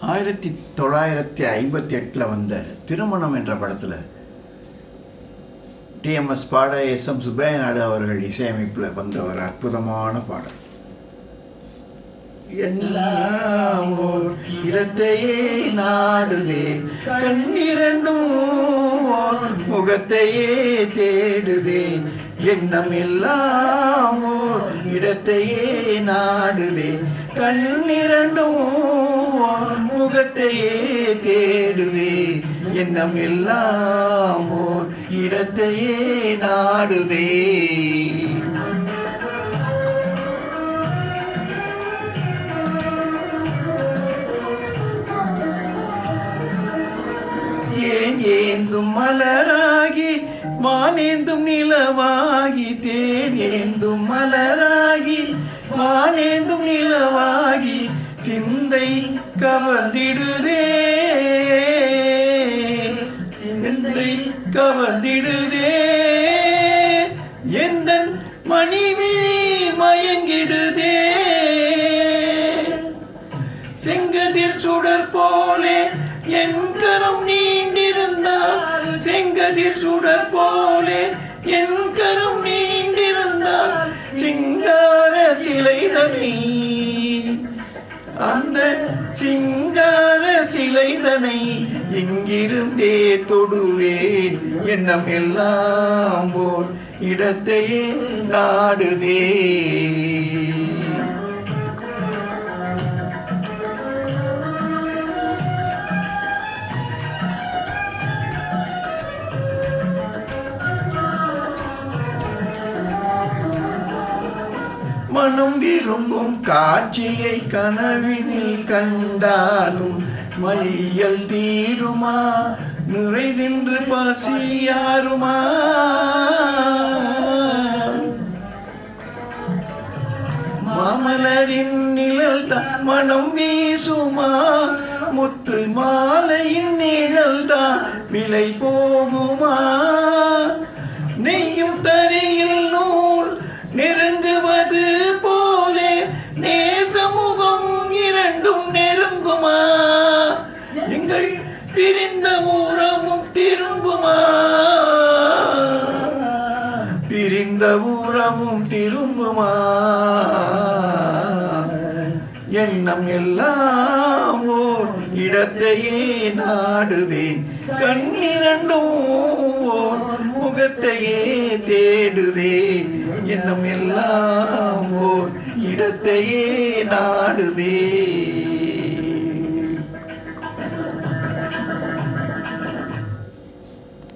1958 வந்த திருமணம் என்ற படத்தில் டிஎம்எஸ் பாட எஸ்எம் சுப்பையா நாயுடு அவர்கள் இசையமைப்பில் வந்த ஒரு அற்புதமான பாடல். எல்லாம் ஓர் இடத்தையே நாடுதே, கண்ணிரண்டும் ஓர் முகத்தையே தேடுதே, எண்ணம் எல்லாம் ஓர் இடத்தையே நாடுதே, கண்ணிரண்டும் ஓர் முகத்தையே தேடுதே, எண்ணம் எல்லாம் ஓர் இடத்தையே நாடுதே. தேன் ஏந்தும் மலராகி வானேந்தும் நிலவாகி, தேன் ஏந்தும் மலராகி வானேந்தும் நிலவாகி, சிந்தை கவர்ந்திடுதே, சிந்தை கவர்ந்திடுதே, எந்தன் மணிவிழி மயங்கிடுதே, செங்கதிர் சுடர் போலே என் கரம் நீண்டிருந்தால், செங்கதிர் சுடர் போலே என் கரம் நீண்டிருந்தால், சிங்கார சிலைதனை, அந்த சிங்கார சிலைதனை இங்கிருந்தே தொடுவேன், எண்ணம் எல்லாம் ஓர் இடத்தையே நாடுதே. மனம் விரும்பும் காட்சியை கனவினில் கண்டாலும் மையல் தீருமா, நிறைதின்று பசியாருமா, மாமலரின் நிழல் தான் மனம் வீசுமா, முத்து மாலையின் நிழல் தான் விலை போகுமா, நெய்யும் தரையில் நூல் நெருங்குவது போலே நேசமுகம் இரண்டும் நெருங்குமா, எங்கள் பிரிந்த உறவும் திரும்புமா, பிரிந்த உறவும் திரும்புமா, எண்ணம் எல்லாம் ஓர் இடத்தையே நாடுதே, கண்ணிரண்டும் ஓர் முகத்தையே தேடுதே, எண்ணம் எல்லாம் ஓர் இடத்தையே நாடுதே.